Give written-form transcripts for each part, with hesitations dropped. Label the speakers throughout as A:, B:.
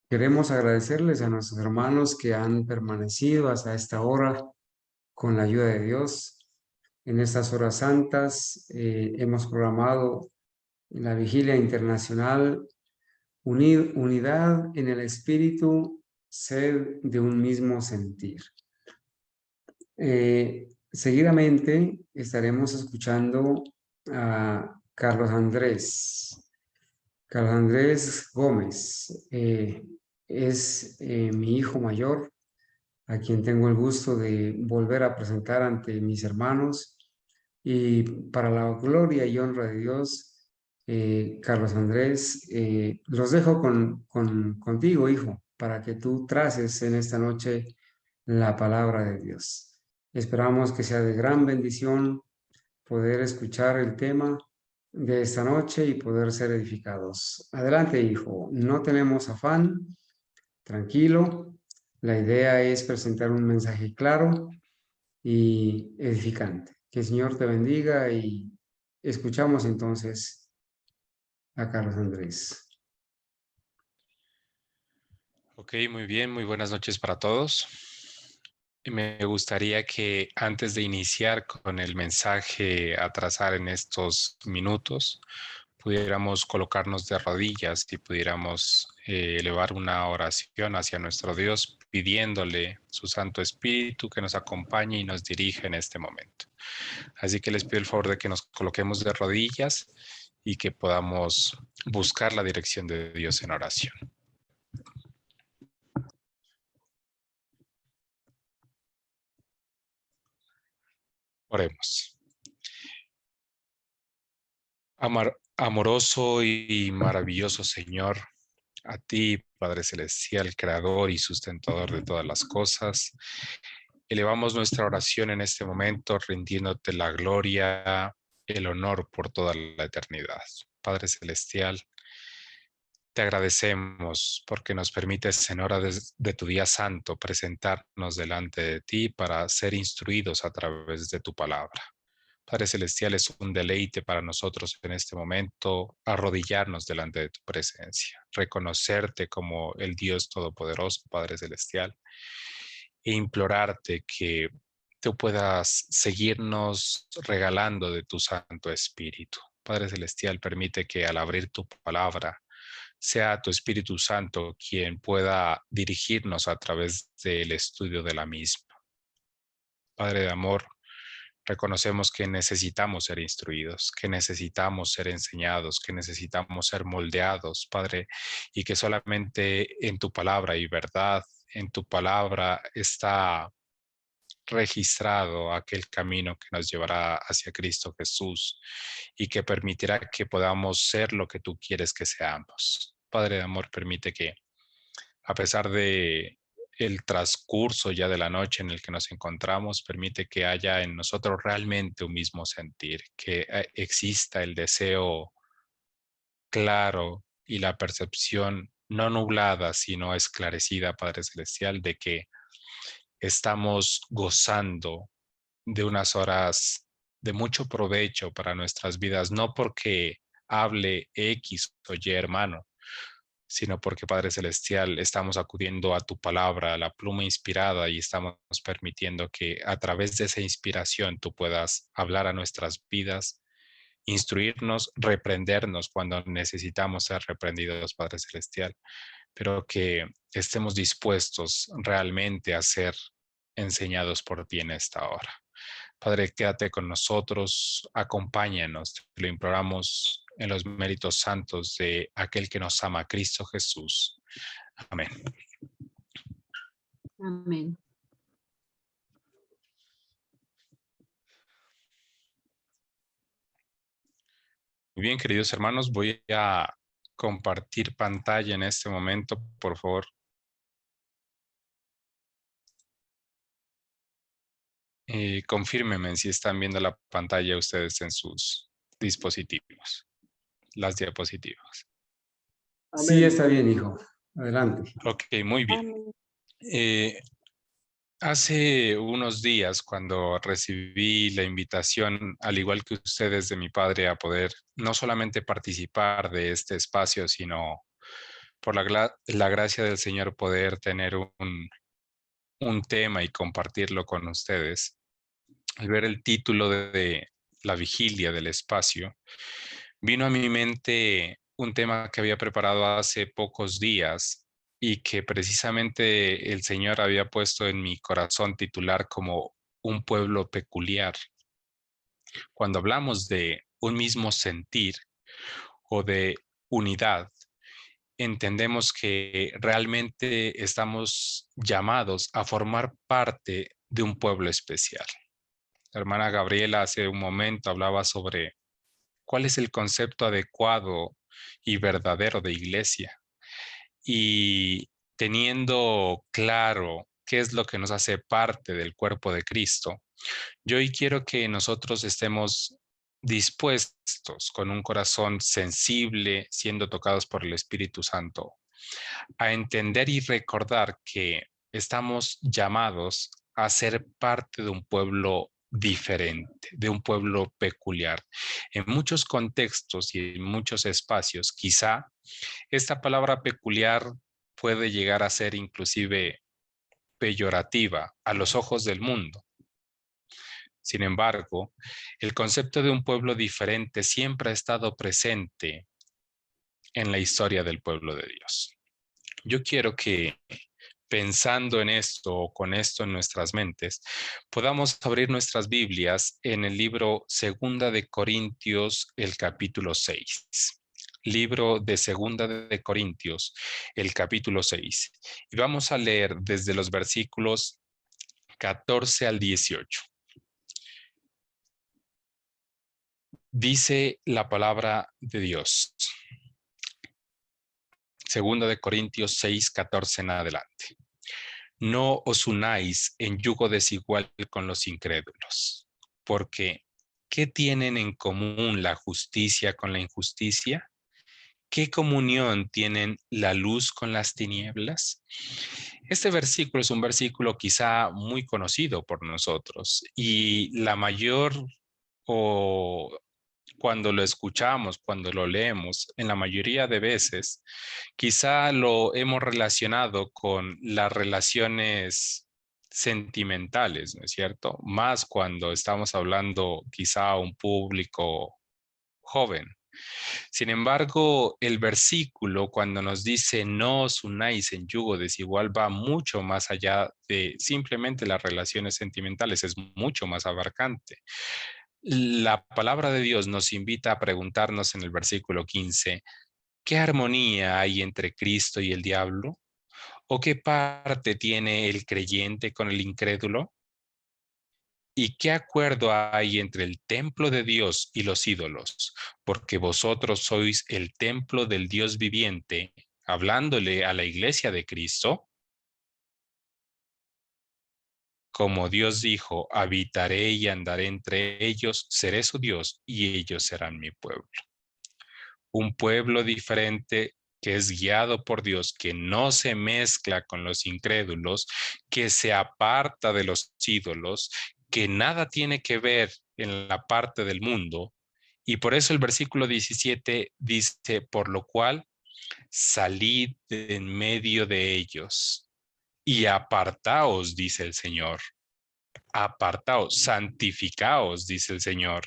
A: Queremos agradecerles a nuestros hermanos que han permanecido hasta esta hora con la ayuda de Dios. En estas horas santas hemos programado la Vigilia Internacional, Unidad en el Espíritu, Sed de un mismo sentir. Seguidamente estaremos escuchando a Carlos Andrés. Carlos Andrés Gómez es mi hijo mayor, a quien tengo el gusto de volver a presentar ante mis hermanos. Y para la gloria y honra de Dios, Carlos Andrés, los dejo contigo, hijo, para que tú traces en esta noche la palabra de Dios. Esperamos que sea de gran bendición poder escuchar el tema de esta noche y poder ser edificados. Adelante, hijo, no tenemos afán, tranquilo. La idea es presentar un mensaje claro y edificante. Que el Señor te bendiga y escuchamos entonces a Carlos Andrés.
B: Ok, muy bien, muy buenas noches para todos. Me gustaría que antes de iniciar con el mensaje a trazar en estos minutos, pudiéramos colocarnos de rodillas y pudiéramos elevar una oración hacia nuestro Dios, pidiéndole su Santo Espíritu que nos acompañe y nos dirija en este momento. Así que les pido el favor de que nos coloquemos de rodillas y que podamos buscar la dirección de Dios en oración. Oremos. Amoroso y maravilloso Señor, a ti, Padre Celestial, Creador y Sustentador de todas las cosas, elevamos nuestra oración en este momento, rindiéndote la gloria, el honor por toda la eternidad. Padre Celestial, te agradecemos porque nos permites en hora de tu día santo presentarnos delante de ti para ser instruidos a través de tu palabra. Padre Celestial, es un deleite para nosotros en este momento arrodillarnos delante de tu presencia, reconocerte como el Dios Todopoderoso, Padre Celestial, e implorarte que tú puedas seguirnos regalando de tu Santo Espíritu. Padre Celestial, permite que al abrir tu palabra, sea tu Espíritu Santo quien pueda dirigirnos a través del estudio de la misma. Padre de amor, reconocemos que necesitamos ser instruidos, que necesitamos ser enseñados, que necesitamos ser moldeados, Padre, y que solamente en tu palabra y verdad, en tu palabra está registrado aquel camino que nos llevará hacia Cristo Jesús y que permitirá que podamos ser lo que tú quieres que seamos. Padre de amor, permite que a pesar de el transcurso ya de la noche en el que nos encontramos, permite que haya en nosotros realmente un mismo sentir, que exista el deseo claro y la percepción no nublada, sino esclarecida, Padre Celestial, de que estamos gozando de unas horas de mucho provecho para nuestras vidas, no porque hable X o Y hermano, sino porque, Padre Celestial, estamos acudiendo a tu palabra, a la pluma inspirada, y estamos permitiendo que a través de esa inspiración tú puedas hablar a nuestras vidas, instruirnos, reprendernos cuando necesitamos ser reprendidos, Padre Celestial, pero que estemos dispuestos realmente a ser enseñados por ti en esta hora. Padre, quédate con nosotros, acompáñanos, te lo imploramos en los méritos santos de aquel que nos ama, Cristo Jesús. Amén.
C: Amén.
B: Muy bien, queridos hermanos, voy a compartir pantalla en este momento, por favor. Confírmenme si están viendo la pantalla ustedes en sus dispositivos, las diapositivas.
A: Sí, está bien, hijo. Adelante.
B: Ok, muy bien. Hace unos días, cuando recibí la invitación, al igual que ustedes, de mi padre, a poder no solamente participar de este espacio, sino por la gracia del Señor poder tener un tema y compartirlo con ustedes. Al ver el título de la vigilia del espacio, vino a mi mente un tema que había preparado hace pocos días y que precisamente el Señor había puesto en mi corazón titular como un pueblo peculiar. Cuando hablamos de un mismo sentir o de unidad, entendemos que realmente estamos llamados a formar parte de un pueblo especial. La hermana Gabriela hace un momento hablaba sobre cuál es el concepto adecuado y verdadero de iglesia. Y teniendo claro qué es lo que nos hace parte del cuerpo de Cristo, yo hoy quiero que nosotros estemos dispuestos con un corazón sensible, siendo tocados por el Espíritu Santo, a entender y recordar que estamos llamados a ser parte de un pueblo diferente, de un pueblo peculiar. En muchos contextos y en muchos espacios, quizá esta palabra peculiar puede llegar a ser inclusive peyorativa a los ojos del mundo. Sin embargo, el concepto de un pueblo diferente siempre ha estado presente en la historia del pueblo de Dios. Yo quiero que pensando en esto o con esto en nuestras mentes, podamos abrir nuestras Biblias en el libro Segunda de Corintios, el capítulo 6. Libro de Segunda de Corintios, el capítulo 6. Y vamos a leer desde los versículos 14 al 18. Dice la palabra de Dios. Segunda de Corintios 6, 14 en adelante. No os unáis en yugo desigual con los incrédulos, porque ¿qué tienen en común la justicia con la injusticia? ¿Qué comunión tienen la luz con las tinieblas? Este versículo es un versículo quizá muy conocido por nosotros y la mayor o cuando lo escuchamos, cuando lo leemos, en la mayoría de veces, quizá lo hemos relacionado con las relaciones sentimentales, ¿no es cierto? Más cuando estamos hablando quizá a un público joven. Sin embargo, el versículo cuando nos dice no os unáis en yugo desigual va mucho más allá de simplemente las relaciones sentimentales, es mucho más abarcante. La palabra de Dios nos invita a preguntarnos en el versículo 15, ¿qué armonía hay entre Cristo y el diablo? ¿O qué parte tiene el creyente con el incrédulo? ¿Y qué acuerdo hay entre el templo de Dios y los ídolos? Porque vosotros sois el templo del Dios viviente, hablándole a la iglesia de Cristo. Como Dios dijo, habitaré y andaré entre ellos, seré su Dios y ellos serán mi pueblo. Un pueblo diferente que es guiado por Dios, que no se mezcla con los incrédulos, que se aparta de los ídolos, que nada tiene que ver en la parte del mundo. Y por eso el versículo 17 dice, por lo cual, salid de en medio de ellos y apartaos, dice el Señor. Apartaos, santificaos, dice el Señor.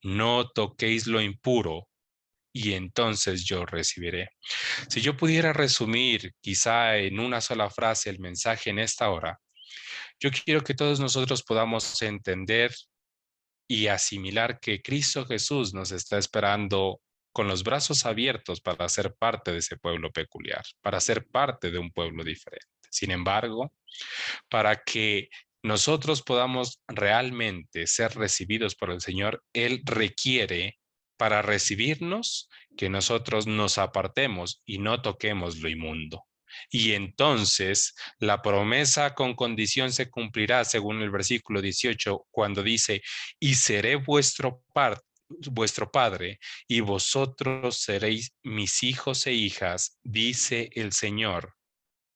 B: No toquéis lo impuro y entonces yo recibiré. Si yo pudiera resumir quizá en una sola frase el mensaje en esta hora, yo quiero que todos nosotros podamos entender y asimilar que Cristo Jesús nos está esperando con los brazos abiertos para ser parte de ese pueblo peculiar, para ser parte de un pueblo diferente. Sin embargo, para que nosotros podamos realmente ser recibidos por el Señor, Él requiere para recibirnos que nosotros nos apartemos y no toquemos lo inmundo. Y entonces la promesa con condición se cumplirá según el versículo 18, cuando dice, y seré vuestro padre, y vosotros seréis mis hijos e hijas, dice el Señor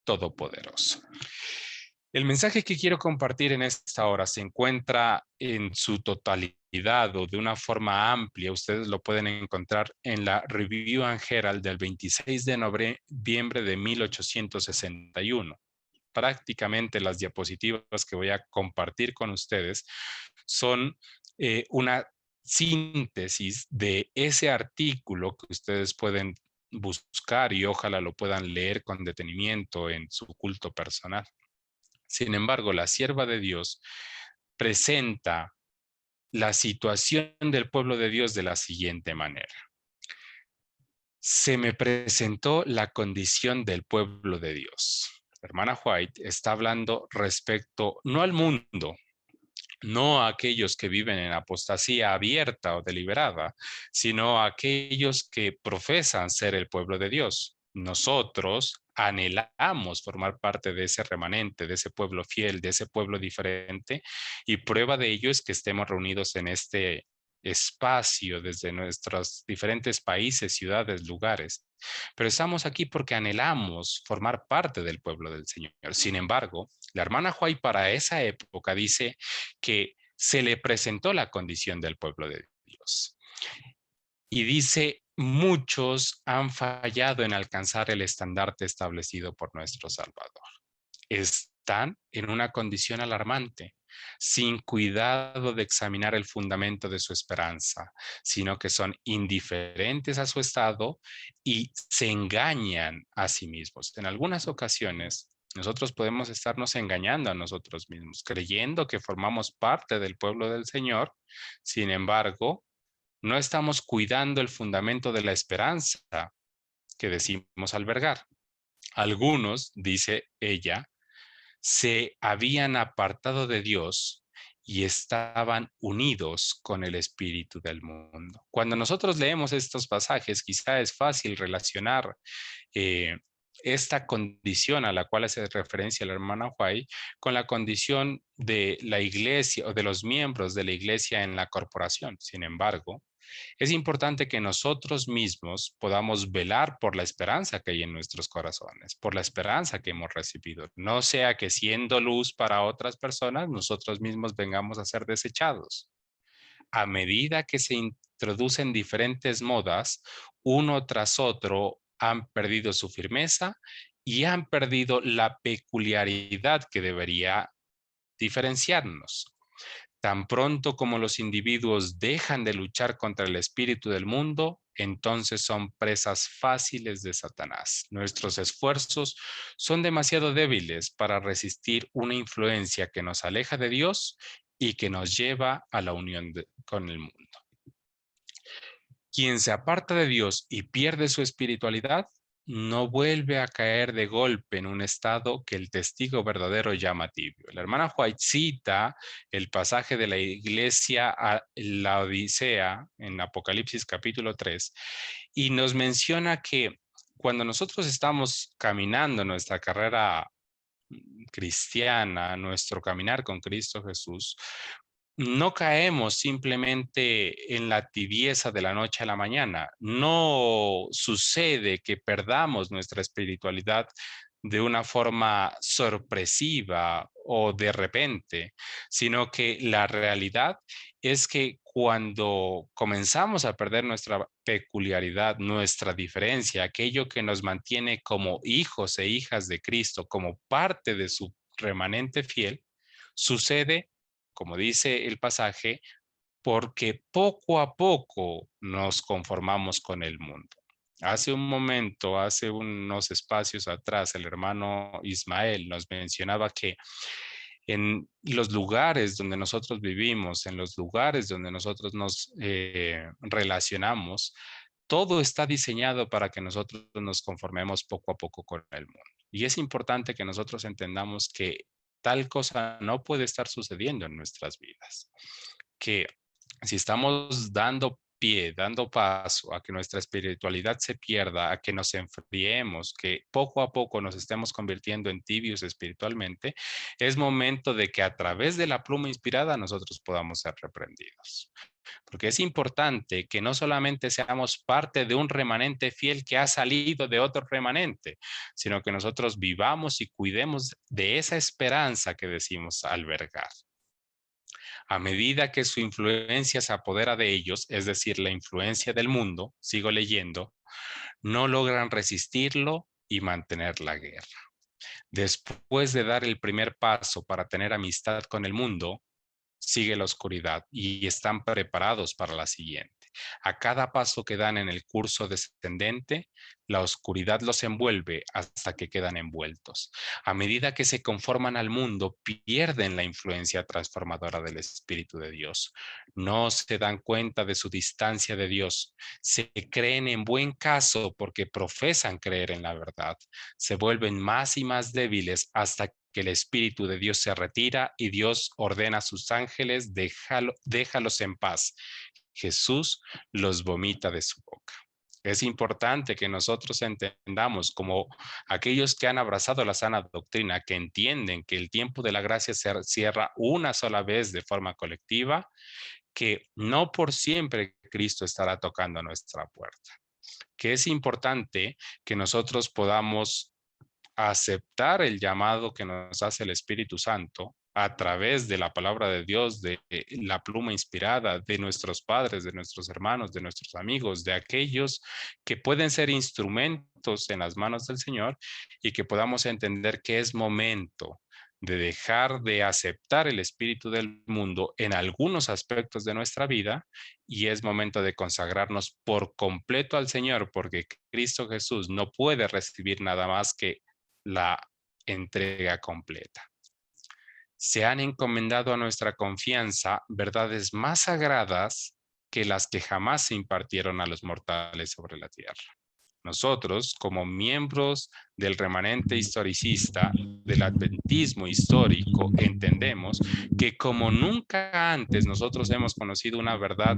B: Todopoderoso. El mensaje que quiero compartir en esta hora se encuentra en su totalidad o de una forma amplia. Ustedes lo pueden encontrar en la Review and Herald del 26 de noviembre de 1861. Prácticamente las diapositivas que voy a compartir con ustedes son una síntesis de ese artículo que ustedes pueden buscar y ojalá lo puedan leer con detenimiento en su culto personal. Sin embargo, la sierva de Dios presenta la situación del pueblo de Dios de la siguiente manera. Se me presentó la condición del pueblo de Dios. La hermana White está hablando respecto no al mundo, no a aquellos que viven en apostasía abierta o deliberada, sino a aquellos que profesan ser el pueblo de Dios. Nosotros anhelamos formar parte de ese remanente, de ese pueblo fiel, de ese pueblo diferente, y prueba de ello es que estemos reunidos en este espacio desde nuestros diferentes países, ciudades, lugares. Pero estamos aquí porque anhelamos formar parte del pueblo del Señor. Sin embargo, la hermana White para esa época dice que se le presentó la condición del pueblo de Dios. Y dice, muchos han fallado en alcanzar el estandarte establecido por nuestro Salvador. Están en una condición alarmante, sin cuidado de examinar el fundamento de su esperanza, sino que son indiferentes a su estado y se engañan a sí mismos. En algunas ocasiones, nosotros podemos estarnos engañando a nosotros mismos, creyendo que formamos parte del pueblo del Señor. Sin embargo, no estamos cuidando el fundamento de la esperanza que decimos albergar. Algunos, dice ella, se habían apartado de Dios y estaban unidos con el espíritu del mundo. Cuando nosotros leemos estos pasajes, quizá es fácil relacionar eh, esta condición a la cual hace referencia la hermana White con la condición de la iglesia o de los miembros de la iglesia en la corporación. Sin embargo, es importante que nosotros mismos podamos velar por la esperanza que hay en nuestros corazones, por la esperanza que hemos recibido. No sea que siendo luz para otras personas, nosotros mismos vengamos a ser desechados. A medida que se introducen diferentes modas, uno tras otro han perdido su firmeza y han perdido la peculiaridad que debería diferenciarnos. Tan pronto como los individuos dejan de luchar contra el espíritu del mundo, entonces son presas fáciles de Satanás. Nuestros esfuerzos son demasiado débiles para resistir una influencia que nos aleja de Dios y que nos lleva a la unión con el mundo. Quien se aparta de Dios y pierde su espiritualidad, no vuelve a caer de golpe en un estado que el testigo verdadero llama tibio. La hermana White cita el pasaje de la iglesia a la Odisea en Apocalipsis capítulo 3 y nos menciona que cuando nosotros estamos caminando nuestra carrera cristiana, nuestro caminar con Cristo Jesús, no caemos simplemente en la tibieza de la noche a la mañana. No sucede que perdamos nuestra espiritualidad de una forma sorpresiva o de repente, sino que la realidad es que cuando comenzamos a perder nuestra peculiaridad, nuestra diferencia, aquello que nos mantiene como hijos e hijas de Cristo, como parte de su remanente fiel, sucede, como dice el pasaje, porque poco a poco nos conformamos con el mundo. Hace un momento, hace unos espacios atrás, el hermano Ismael nos mencionaba que en los lugares donde nosotros vivimos, en los lugares donde nosotros nos relacionamos, todo está diseñado para que nosotros nos conformemos poco a poco con el mundo. Y es importante que nosotros entendamos que tal cosa no puede estar sucediendo en nuestras vidas. Que si estamos dando pie, dando paso a que nuestra espiritualidad se pierda, a que nos enfriemos, que poco a poco nos estemos convirtiendo en tibios espiritualmente, es momento de que a través de la pluma inspirada nosotros podamos ser reprendidos. Porque es importante que no solamente seamos parte de un remanente fiel que ha salido de otro remanente, sino que nosotros vivamos y cuidemos de esa esperanza que decimos albergar. A medida que su influencia se apodera de ellos, es decir, la influencia del mundo, sigo leyendo, no logran resistirlo y mantener la guerra. Después de dar el primer paso para tener amistad con el mundo, sigue la oscuridad y están preparados para la siguiente. A cada paso que dan en el curso descendente, la oscuridad los envuelve hasta que quedan envueltos. A medida que se conforman al mundo, pierden la influencia transformadora del Espíritu de Dios. No se dan cuenta de su distancia de Dios. Se creen en buen caso porque profesan creer en la verdad. Se vuelven más y más débiles hasta que el Espíritu de Dios se retira y Dios ordena a sus ángeles, déjalos en paz. Jesús los vomita de su boca. Es importante que nosotros entendamos, como aquellos que han abrazado la sana doctrina, que entienden que el tiempo de la gracia se cierra una sola vez de forma colectiva, que no por siempre Cristo estará tocando nuestra puerta. Que es importante que nosotros podamos aceptar el llamado que nos hace el Espíritu Santo a través de la palabra de Dios, de la pluma inspirada, de nuestros padres, de nuestros hermanos, de nuestros amigos, de aquellos que pueden ser instrumentos en las manos del Señor, y que podamos entender que es momento de dejar de aceptar el espíritu del mundo en algunos aspectos de nuestra vida, y es momento de consagrarnos por completo al Señor, porque Cristo Jesús no puede recibir nada más que la entrega completa. Se han encomendado a nuestra confianza verdades más sagradas que las que jamás se impartieron a los mortales sobre la tierra. Nosotros, como miembros del remanente historicista, del adventismo histórico, entendemos que como nunca antes nosotros hemos conocido una verdad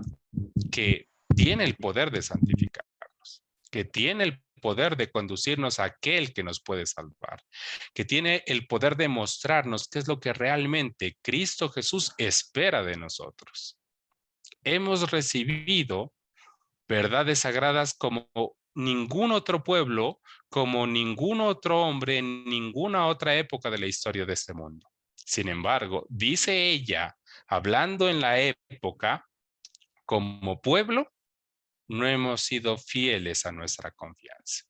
B: que tiene el poder de santificarnos, que tiene el poder de conducirnos a aquel que nos puede salvar, que tiene el poder de mostrarnos qué es lo que realmente Cristo Jesús espera de nosotros. Hemos recibido verdades sagradas como ningún otro pueblo, como ningún otro hombre en ninguna otra época de la historia de este mundo. Sin embargo, dice ella, hablando en la época, como pueblo, no hemos sido fieles a nuestra confianza.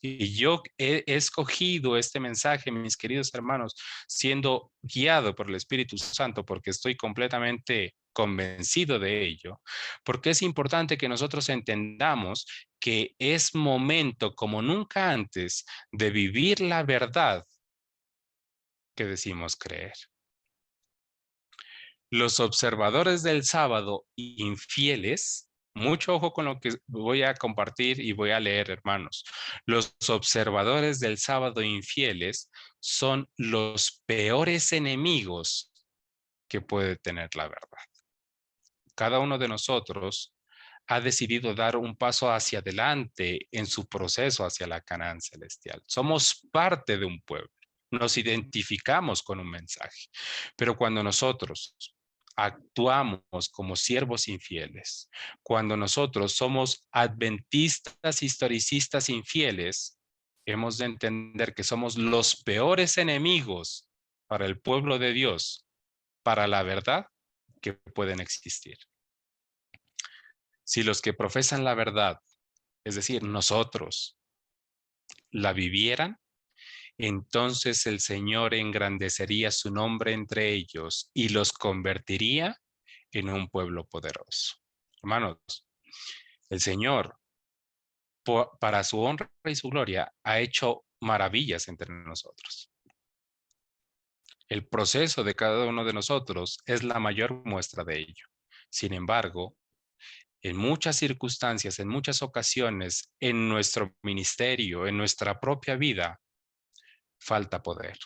B: Y yo he escogido este mensaje, mis queridos hermanos, siendo guiado por el Espíritu Santo, porque estoy completamente convencido de ello, porque es importante que nosotros entendamos que es momento como nunca antes de vivir la verdad que decimos creer. Los observadores del sábado infieles, mucho ojo con lo que voy a compartir y voy a leer, hermanos. Los observadores del sábado infieles son los peores enemigos que puede tener la verdad. Cada uno de nosotros ha decidido dar un paso hacia adelante en su proceso hacia la Canaán celestial. Somos parte de un pueblo, nos identificamos con un mensaje, pero cuando nosotros actuamos como siervos infieles, cuando nosotros somos adventistas, historicistas infieles, hemos de entender que somos los peores enemigos para el pueblo de Dios, para la verdad que pueden existir. Si los que profesan la verdad, es decir, nosotros, la vivieran, entonces el Señor engrandecería su nombre entre ellos y los convertiría en un pueblo poderoso. Hermanos, el Señor, para su honra y su gloria, ha hecho maravillas entre nosotros. El proceso de cada uno de nosotros es la mayor muestra de ello. Sin embargo, en muchas circunstancias, en muchas ocasiones, en nuestro ministerio, en nuestra propia vida, falta poder.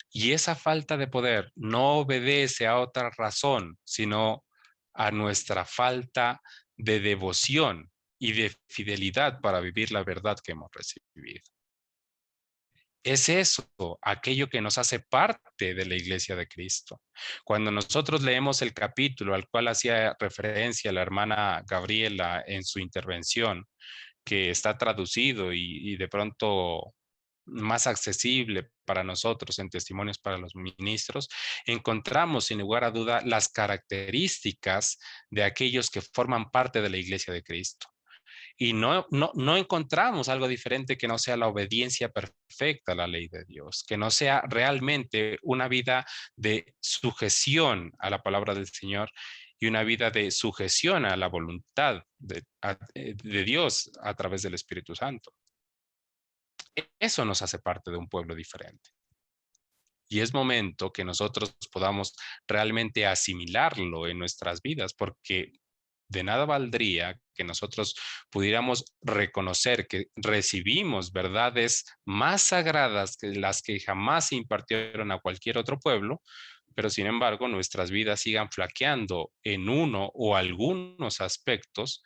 B: Y esa falta de poder no obedece a otra razón, sino a nuestra falta de devoción y de fidelidad para vivir la verdad que hemos recibido. Es eso, aquello que nos hace parte de la iglesia de Cristo. Cuando nosotros leemos el capítulo al cual hacía referencia la hermana Gabriela en su intervención, que está traducido y de pronto más accesible para nosotros en Testimonios para los Ministros, encontramos sin lugar a duda las características de aquellos que forman parte de la iglesia de Cristo. Y no encontramos algo diferente que no sea la obediencia perfecta a la ley de Dios, que no sea realmente una vida de sujeción a la palabra del Señor y una vida de sujeción a la voluntad de Dios a través del Espíritu Santo. Eso nos hace parte de un pueblo diferente. Y es momento que nosotros podamos realmente asimilarlo en nuestras vidas, porque de nada valdría que nosotros pudiéramos reconocer que recibimos verdades más sagradas que las que jamás se impartieron a cualquier otro pueblo, pero sin embargo nuestras vidas sigan flaqueando en uno o algunos aspectos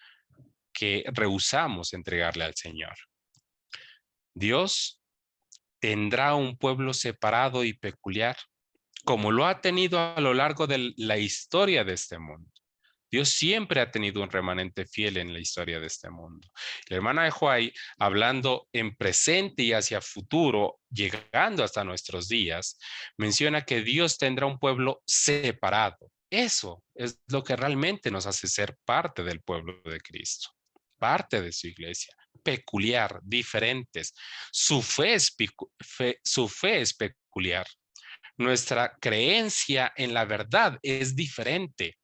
B: que rehusamos entregarle al Señor. Dios tendrá un pueblo separado y peculiar, como lo ha tenido a lo largo de la historia de este mundo. Dios siempre ha tenido un remanente fiel en la historia de este mundo. La hermana de Huay, hablando en presente y hacia futuro, llegando hasta nuestros días, menciona que Dios tendrá un pueblo separado. Eso es lo que realmente nos hace ser parte del pueblo de Cristo, parte de su iglesia, peculiar, diferentes. Su fe es peculiar. Nuestra creencia en la verdad es diferente.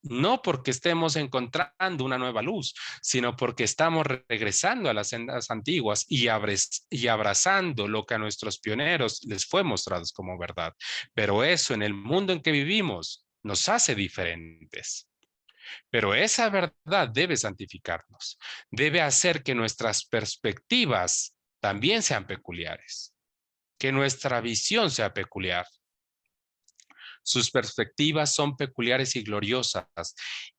B: No porque estemos encontrando una nueva luz, sino porque estamos regresando a las sendas antiguas y abrazando lo que a nuestros pioneros les fue mostrado como verdad. Pero eso en el mundo en que vivimos nos hace diferentes. Pero esa verdad debe santificarnos, debe hacer que nuestras perspectivas también sean peculiares, que nuestra visión sea peculiar. Sus perspectivas son peculiares y gloriosas,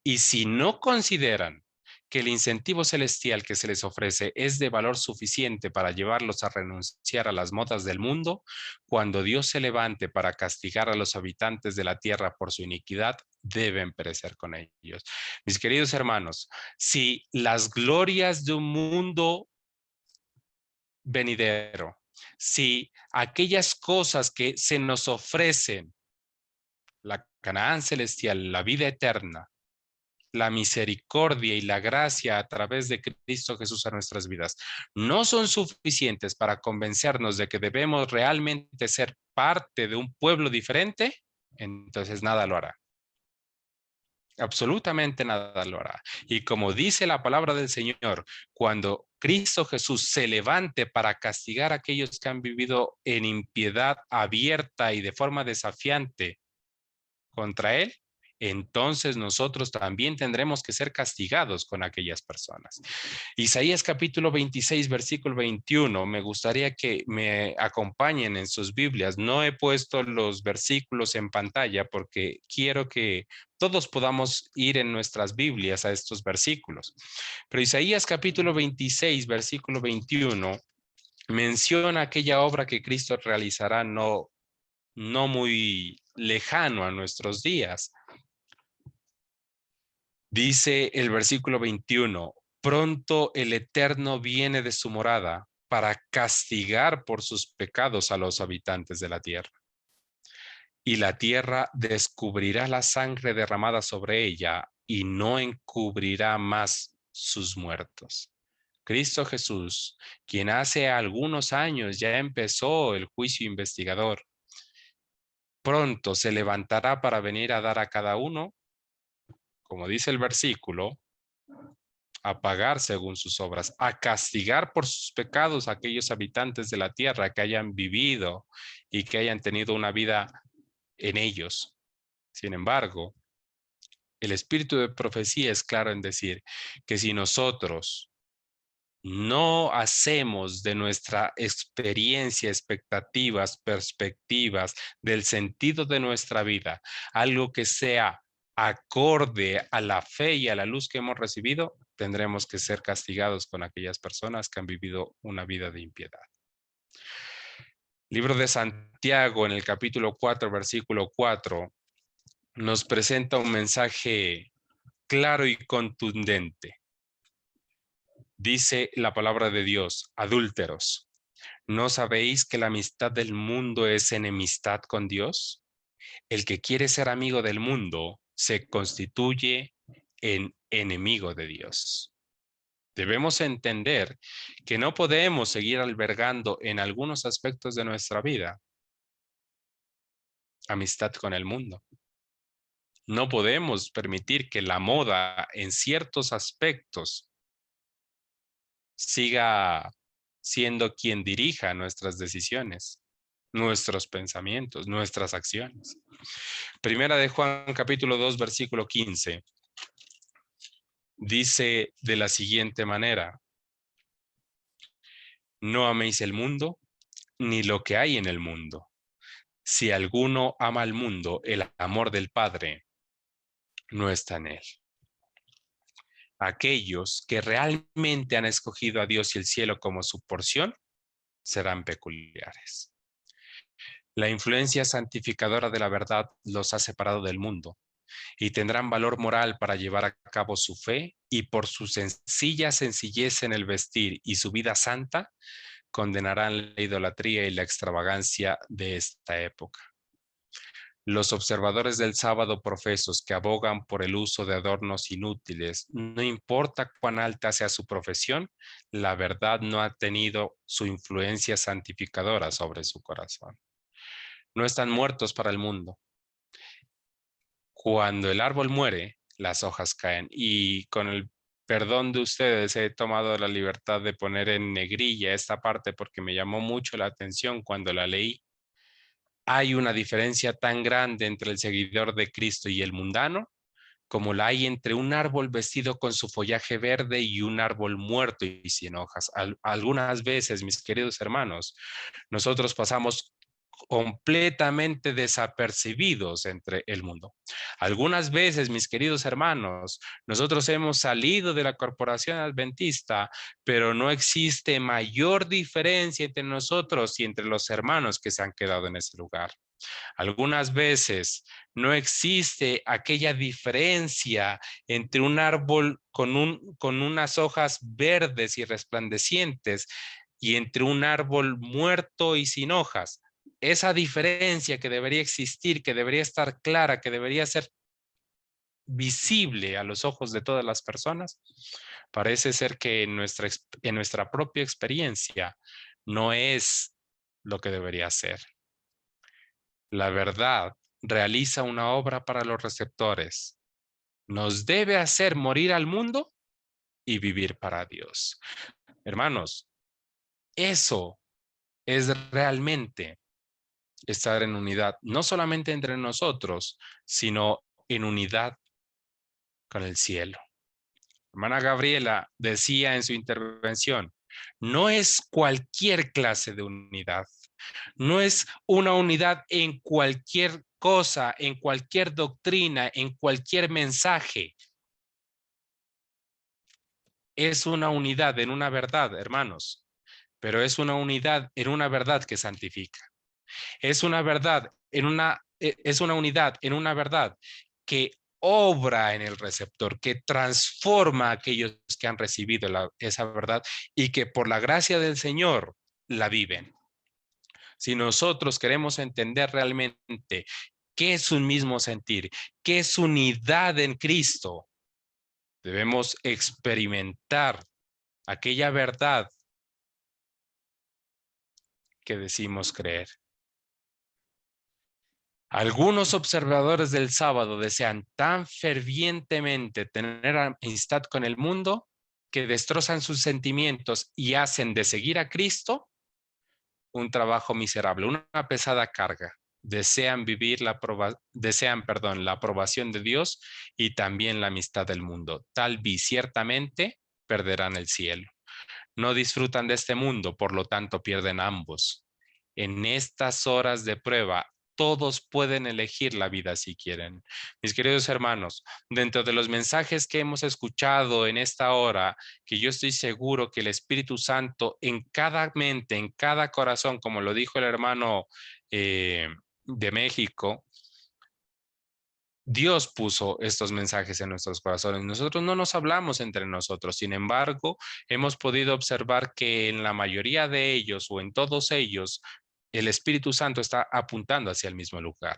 B: y si no consideran que el incentivo celestial que se les ofrece es de valor suficiente para llevarlos a renunciar a las modas del mundo, cuando Dios se levante para castigar a los habitantes de la tierra por su iniquidad, deben perecer con ellos. Mis queridos hermanos, si las glorias de un mundo venidero, si aquellas cosas que se nos ofrecen, la Canaán celestial, la vida eterna, la misericordia y la gracia a través de Cristo Jesús a nuestras vidas, no son suficientes para convencernos de que debemos realmente ser parte de un pueblo diferente, entonces nada lo hará. Absolutamente nada lo hará. Y como dice la palabra del Señor, cuando Cristo Jesús se levante para castigar a aquellos que han vivido en impiedad abierta y de forma desafiante contra él, entonces nosotros también tendremos que ser castigados con aquellas personas. Isaías capítulo 26, versículo 21, me gustaría que me acompañen en sus Biblias. No he puesto los versículos en pantalla porque quiero que todos podamos ir en nuestras Biblias a estos versículos. Pero Isaías capítulo 26, versículo 21, menciona aquella obra que Cristo realizará no muy lejano a nuestros días. Dice el versículo 21, pronto el Eterno viene de su morada para castigar por sus pecados a los habitantes de la tierra. Y la tierra descubrirá la sangre derramada sobre ella y no encubrirá más sus muertos. Cristo Jesús, quien hace algunos años ya empezó el juicio investigador, pronto se levantará para venir a dar a cada uno, como dice el versículo, a pagar según sus obras, a castigar por sus pecados a aquellos habitantes de la tierra que hayan vivido y que hayan tenido una vida en ellos. Sin embargo, el espíritu de profecía es claro en decir que si nosotros no hacemos de nuestra experiencia, expectativas, perspectivas, del sentido de nuestra vida, algo que sea acorde a la fe y a la luz que hemos recibido, tendremos que ser castigados con aquellas personas que han vivido una vida de impiedad. Libro de Santiago, en el capítulo 4, versículo 4, nos presenta un mensaje claro y contundente. Dice la palabra de Dios: adúlteros, ¿no sabéis que la amistad del mundo es enemistad con Dios? El que quiere ser amigo del mundo se constituye en enemigo de Dios. Debemos entender que no podemos seguir albergando en algunos aspectos de nuestra vida amistad con el mundo. No podemos permitir que la moda en ciertos aspectos siga siendo quien dirija nuestras decisiones, nuestros pensamientos, nuestras acciones. Primera de Juan, capítulo 2, versículo 15. Dice de la siguiente manera: no améis el mundo ni lo que hay en el mundo. Si alguno ama al mundo, el amor del Padre no está en él. Aquellos que realmente han escogido a Dios y el cielo como su porción serán peculiares. La influencia santificadora de la verdad los ha separado del mundo y tendrán valor moral para llevar a cabo su fe, y por su sencilla sencillez en el vestir y su vida santa condenarán la idolatría y la extravagancia de esta época. Los observadores del sábado profesos que abogan por el uso de adornos inútiles, no importa cuán alta sea su profesión, la verdad no ha tenido su influencia santificadora sobre su corazón. No están muertos para el mundo. Cuando el árbol muere, las hojas caen. Y con el perdón de ustedes, he tomado la libertad de poner en negrilla esta parte porque me llamó mucho la atención cuando la leí. Hay una diferencia tan grande entre el seguidor de Cristo y el mundano como la hay entre un árbol vestido con su follaje verde y un árbol muerto y sin hojas. Algunas veces, mis queridos hermanos, nosotros pasamos completamente desapercibidos entre el mundo. Algunas veces, mis queridos hermanos, nosotros hemos salido de la corporación adventista, pero no existe mayor diferencia entre nosotros y entre los hermanos que se han quedado en ese lugar. Algunas veces no existe aquella diferencia entre un árbol con unas hojas verdes y resplandecientes y entre un árbol muerto y sin hojas. Esa diferencia que debería existir, que debería estar clara, que debería ser visible a los ojos de todas las personas, parece ser que en nuestra propia experiencia no es lo que debería ser. La verdad realiza una obra para los receptores. Nos debe hacer morir al mundo y vivir para Dios. Hermanos, eso es realmente estar en unidad, no solamente entre nosotros, sino en unidad con el cielo. Hermana Gabriela decía en su intervención, no es cualquier clase de unidad, no es una unidad en cualquier cosa, en cualquier doctrina, en cualquier mensaje. Es una unidad en una verdad, hermanos, pero es una unidad en una verdad que santifica. Es una verdad es una unidad en una verdad que obra en el receptor, que transforma a aquellos que han recibido esa verdad y que por la gracia del Señor la viven. Si nosotros queremos entender realmente qué es un mismo sentir, qué es unidad en Cristo, debemos experimentar aquella verdad que decimos creer. Algunos observadores del sábado desean tan fervientemente tener amistad con el mundo que destrozan sus sentimientos y hacen de seguir a Cristo un trabajo miserable, una pesada carga. Desean la aprobación de Dios y también la amistad del mundo. Tal vez ciertamente perderán el cielo. No disfrutan de este mundo, por lo tanto pierden ambos. En estas horas de prueba, todos pueden elegir la vida si quieren. Mis queridos hermanos, dentro de los mensajes que hemos escuchado en esta hora, que yo estoy seguro que el Espíritu Santo en cada mente, en cada corazón, como lo dijo el hermano de México, Dios puso estos mensajes en nuestros corazones. Nosotros no nos hablamos entre nosotros. Sin embargo, hemos podido observar que en la mayoría de ellos o en todos ellos, el Espíritu Santo está apuntando hacia el mismo lugar.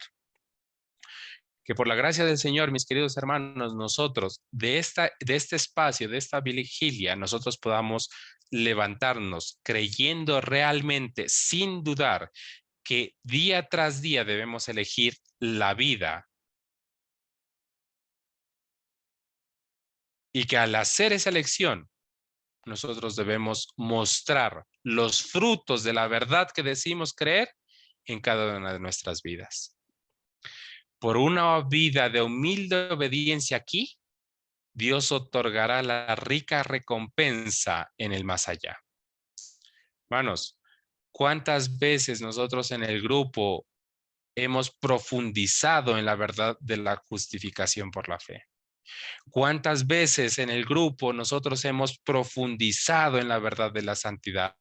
B: Que por la gracia del Señor, mis queridos hermanos, nosotros de este espacio, de esta vigilia, nosotros podamos levantarnos creyendo realmente, sin dudar, que día tras día debemos elegir la vida y que al hacer esa elección, nosotros debemos mostrar los frutos de la verdad que decimos creer en cada una de nuestras vidas. Por una vida de humilde obediencia aquí, Dios otorgará la rica recompensa en el más allá. Hermanos, ¿cuántas veces nosotros en el grupo hemos profundizado en la verdad de la justificación por la fe? ¿Cuántas veces en el grupo nosotros hemos profundizado en la verdad de la santidad?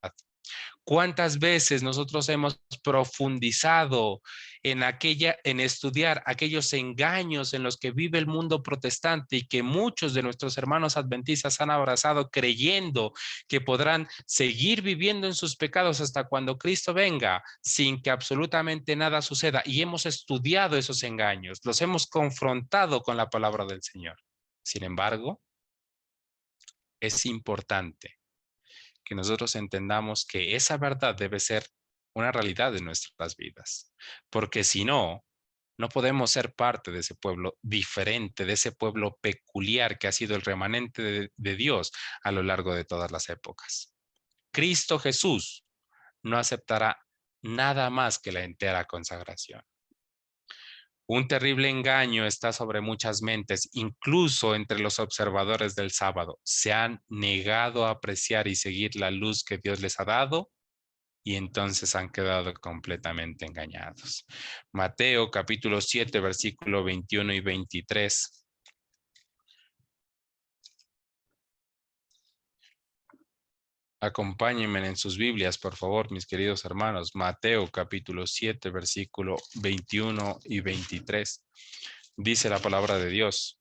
B: ¿Cuántas veces nosotros hemos profundizado en estudiar aquellos engaños en los que vive el mundo protestante y que muchos de nuestros hermanos adventistas han abrazado creyendo que podrán seguir viviendo en sus pecados hasta cuando Cristo venga sin que absolutamente nada suceda? Y hemos estudiado esos engaños, los hemos confrontado con la palabra del Señor. Sin embargo, es importante que nosotros entendamos que esa verdad debe ser una realidad de nuestras vidas, porque si no, no podemos ser parte de ese pueblo diferente, de ese pueblo peculiar que ha sido el remanente de Dios a lo largo de todas las épocas. Cristo Jesús no aceptará nada más que la entera consagración. Un terrible engaño está sobre muchas mentes, incluso entre los observadores del sábado. Se han negado a apreciar y seguir la luz que Dios les ha dado y entonces han quedado completamente engañados. Mateo capítulo 7, versículo 21 y 23. Acompáñenme en sus Biblias, por favor, mis queridos hermanos. Mateo capítulo 7, versículo 21 y 23. Dice la palabra de Dios: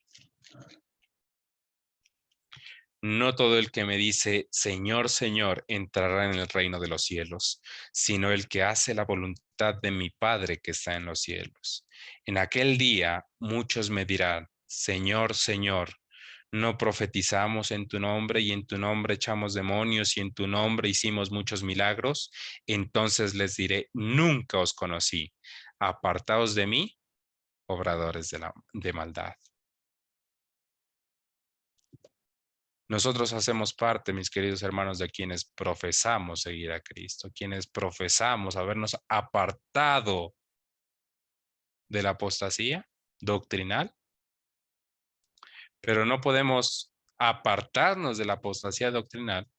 B: no todo el que me dice, Señor, Señor, entrará en el reino de los cielos, sino el que hace la voluntad de mi Padre que está en los cielos. En aquel día muchos me dirán, Señor, Señor, ¿no profetizamos en tu nombre y en tu nombre echamos demonios y en tu nombre hicimos muchos milagros? Entonces les diré, nunca os conocí. Apartaos de mí, obradores de maldad. Nosotros hacemos parte, mis queridos hermanos, de quienes profesamos seguir a Cristo, quienes profesamos habernos apartado de la apostasía doctrinal, pero no podemos apartarnos de la apostasía doctrinal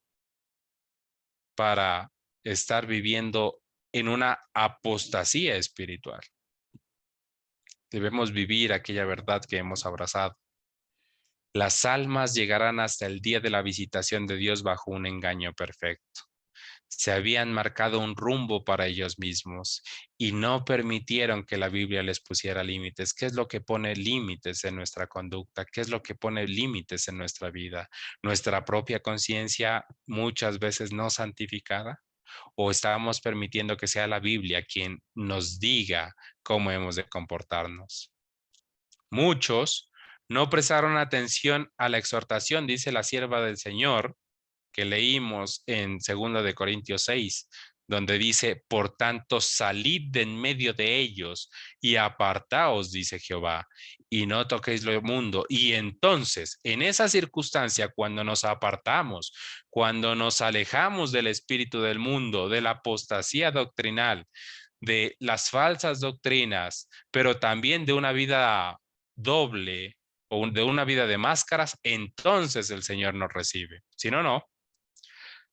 B: para estar viviendo en una apostasía espiritual. Debemos vivir aquella verdad que hemos abrazado. Las almas llegarán hasta el día de la visitación de Dios bajo un engaño perfecto. Se habían marcado un rumbo para ellos mismos y no permitieron que la Biblia les pusiera límites. ¿Qué es lo que pone límites en nuestra conducta? ¿Qué es lo que pone límites en nuestra vida? ¿Nuestra propia conciencia muchas veces no santificada? ¿O estamos permitiendo que sea la Biblia quien nos diga cómo hemos de comportarnos? Muchos no prestaron atención a la exhortación, dice la sierva del Señor, que leímos en 2 de Corintios 6, donde dice, por tanto, salid de en medio de ellos y apartaos, dice Jehová, y no toquéis lo mundo. Y entonces, en esa circunstancia, cuando nos apartamos, cuando nos alejamos del espíritu del mundo, de la apostasía doctrinal, de las falsas doctrinas, pero también de una vida doble o de una vida de máscaras, entonces el Señor nos recibe. Si no, no.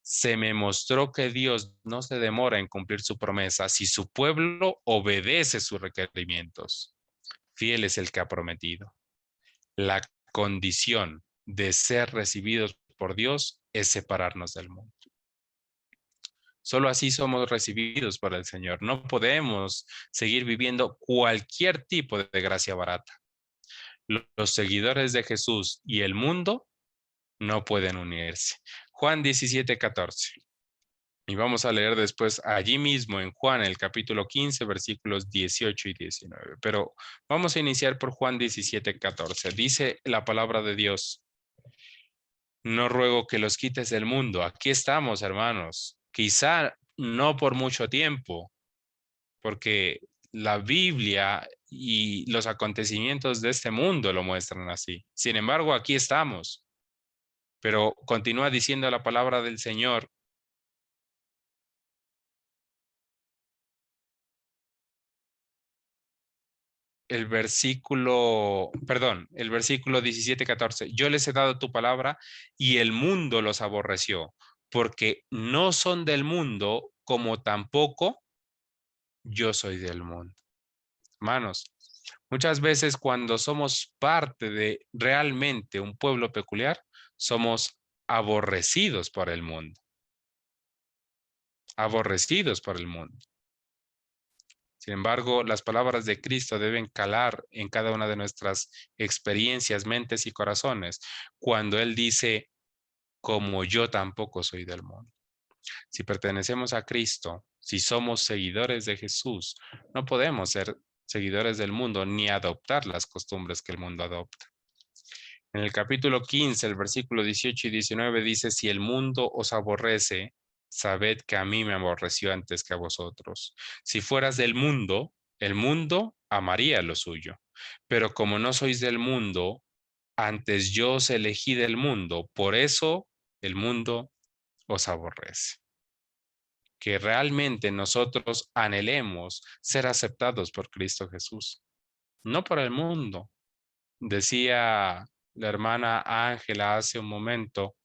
B: Se me mostró que Dios no se demora en cumplir su promesa si su pueblo obedece sus requerimientos. Fiel es el que ha prometido. La condición de ser recibidos por Dios es separarnos del mundo. Solo así somos recibidos por el Señor. No podemos seguir viviendo cualquier tipo de gracia barata. Los seguidores de Jesús y el mundo no pueden unirse. Juan 17:14. Y vamos a leer después allí mismo en Juan, el capítulo 15, versículos 18 y 19. Pero vamos a iniciar por Juan 17:14. Dice la palabra de Dios: no ruego que los quites del mundo. Aquí estamos, hermanos. Quizá no por mucho tiempo, porque la Biblia y los acontecimientos de este mundo lo muestran así. Sin embargo, aquí estamos. Pero continúa diciendo la palabra del Señor. El versículo 17:14. Yo les he dado tu palabra y el mundo los aborreció, porque no son del mundo, como tampoco yo soy del mundo. Hermanos, muchas veces cuando somos parte de realmente un pueblo peculiar, somos aborrecidos por el mundo. Aborrecidos por el mundo. Sin embargo, las palabras de Cristo deben calar en cada una de nuestras experiencias, mentes y corazones, cuando Él dice, como yo tampoco soy del mundo. Si pertenecemos a Cristo, si somos seguidores de Jesús, no podemos ser seguidores del mundo ni adoptar las costumbres que el mundo adopta. En el capítulo 15, el versículo 18 y 19 dice, si el mundo os aborrece, sabed que a mí me aborreció antes que a vosotros. Si fueras del mundo, el mundo amaría lo suyo. Pero como no sois del mundo, antes yo os elegí del mundo, por eso el mundo os aborrece. Que realmente nosotros anhelemos ser aceptados por Cristo Jesús, no por el mundo. Decía la hermana Ángela hace un momento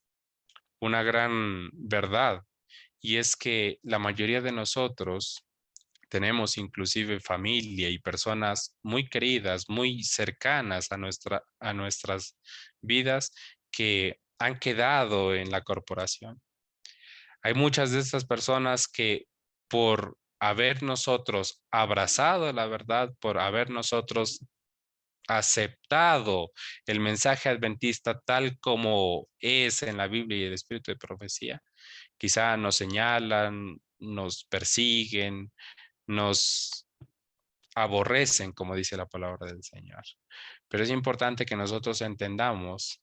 B: una gran verdad, y es que la mayoría de nosotros tenemos inclusive familia y personas muy queridas, muy cercanas a nuestras vidas que han quedado en la corporación. Hay muchas de estas personas que por haber nosotros abrazado la verdad, por haber nosotros aceptado el mensaje adventista tal como es en la Biblia y el espíritu de profecía, quizá nos señalan, nos persiguen, nos aborrecen, como dice la palabra del Señor. Pero es importante que nosotros entendamos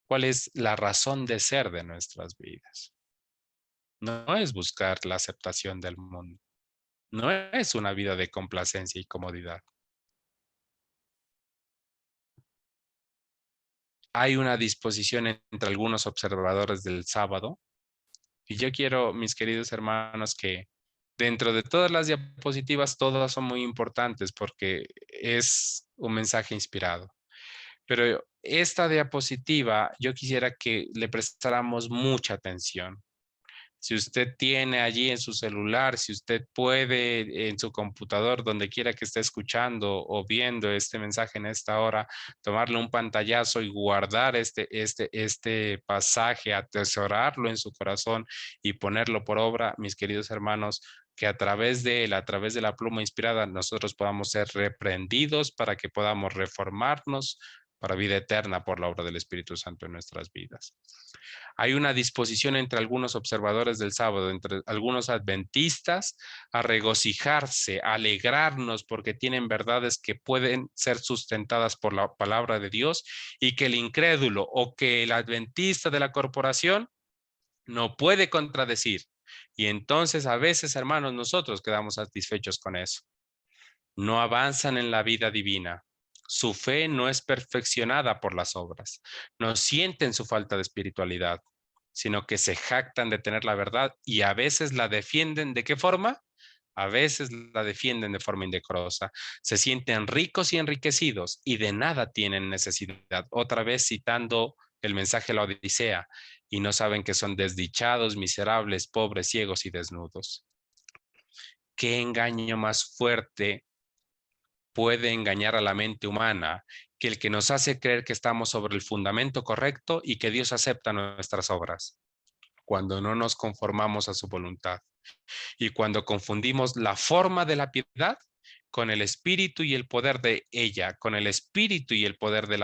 B: cuál es la razón de ser de nuestras vidas. No es buscar la aceptación del mundo. No es una vida de complacencia y comodidad. Hay una disposición entre algunos observadores del sábado. Y yo quiero, mis queridos hermanos, que dentro de todas las diapositivas, todas son muy importantes porque es un mensaje inspirado. Pero esta diapositiva, yo quisiera que le prestáramos mucha atención. Si usted tiene allí en su celular, si usted puede en su computador, donde quiera que esté escuchando o viendo este mensaje en esta hora, tomarle un pantallazo y guardar este pasaje, atesorarlo en su corazón y ponerlo por obra, mis queridos hermanos, que a través de él, a través de la pluma inspirada, nosotros podamos ser reprendidos para que podamos reformarnos para vida eterna por la obra del Espíritu Santo en nuestras vidas. Hay una disposición entre algunos observadores del sábado, entre algunos adventistas, a regocijarse, a alegrarnos porque tienen verdades que pueden ser sustentadas por la palabra de Dios y que el incrédulo o que el adventista de la corporación no puede contradecir. Y entonces a veces, hermanos, nosotros quedamos satisfechos con eso. No avanzan en la vida divina. Su fe no es perfeccionada por las obras. No sienten su falta de espiritualidad, sino que se jactan de tener la verdad y a veces la defienden. ¿De qué forma? A veces la defienden de forma indecorosa. Se sienten ricos y enriquecidos y de nada tienen necesidad. Otra vez citando el mensaje de la Odisea. y no saben que son desdichados, miserables, pobres, ciegos y desnudos. ¿Qué engaño más fuerte puede engañar a la mente humana que el que nos hace creer que estamos sobre el fundamento correcto y que Dios acepta nuestras obras, cuando no nos conformamos a su voluntad y cuando confundimos la forma de la piedad con el espíritu y el poder de ella, con el espíritu y el poder de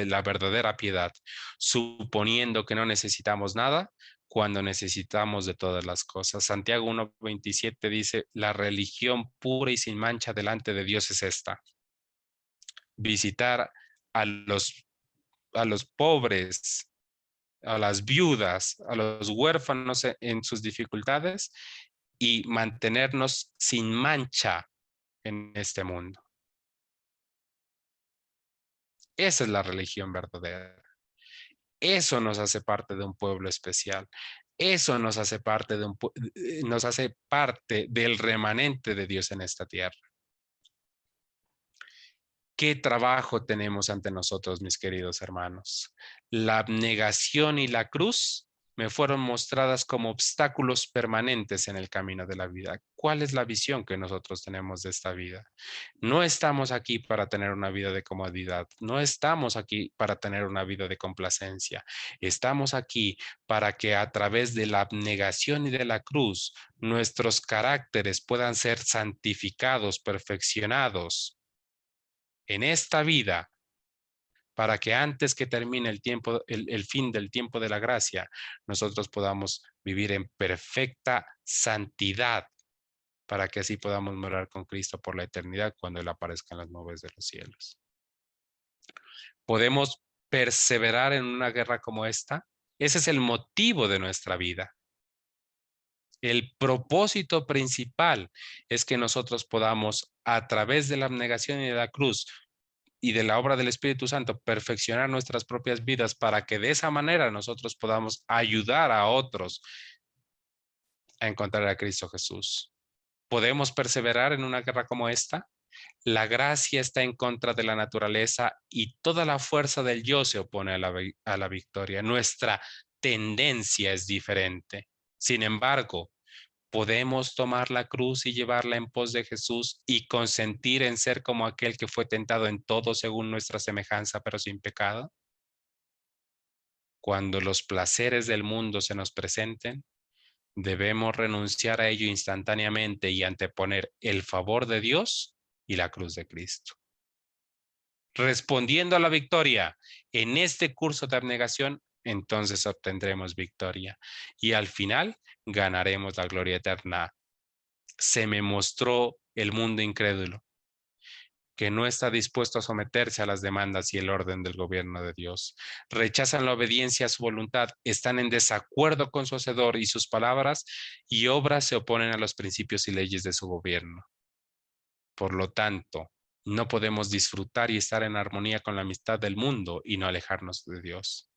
B: la verdadera piedad, suponiendo que no necesitamos nada cuando necesitamos de todas las cosas? Santiago 1:27 dice, la religión pura y sin mancha delante de Dios es esta: visitar a los pobres, a las viudas, a los huérfanos en sus dificultades y mantenernos sin mancha en este mundo. Esa es la religión verdadera. Eso nos hace parte de un pueblo especial. Eso nos hace parte nos hace parte del remanente de Dios en esta tierra. ¿Qué trabajo tenemos ante nosotros, mis queridos hermanos? La abnegación y la cruz me fueron mostradas como obstáculos permanentes en el camino de la vida. ¿Cuál es la visión que nosotros tenemos de esta vida? No estamos aquí para tener una vida de comodidad, no estamos aquí para tener una vida de complacencia. Estamos aquí para que a través de la abnegación y de la cruz nuestros caracteres puedan ser santificados, perfeccionados en esta vida, para que antes que termine el tiempo, el fin del tiempo de la gracia, nosotros podamos vivir en perfecta santidad, para que así podamos morar con Cristo por la eternidad cuando Él aparezca en las nubes de los cielos. ¿Podemos perseverar en una guerra como esta? Ese es el motivo de nuestra vida. El propósito principal es que nosotros podamos, a través de la abnegación y de la cruz y de la obra del Espíritu Santo, perfeccionar nuestras propias vidas para que de esa manera nosotros podamos ayudar a otros a encontrar a Cristo Jesús. ¿Podemos perseverar en una guerra como esta? La gracia está en contra de la naturaleza y toda la fuerza del yo se opone a la victoria. Nuestra tendencia es diferente. Sin embargo, podemos tomar la cruz y llevarla en pos de Jesús y consentir en ser como aquel que fue tentado en todo según nuestra semejanza, pero sin pecado. Cuando los placeres del mundo se nos presenten, debemos renunciar a ello instantáneamente y anteponer el favor de Dios y la cruz de Cristo. Respondiendo a la victoria en este curso de abnegación, entonces obtendremos victoria y al final ganaremos la gloria eterna. Se me mostró el mundo incrédulo, que no está dispuesto a someterse a las demandas y el orden del gobierno de Dios. Rechazan la obediencia a su voluntad, están en desacuerdo con su hacedor y sus palabras y obras se oponen a los principios y leyes de su gobierno. Por lo tanto, no podemos disfrutar y estar en armonía con la amistad del mundo y no alejarnos de Dios.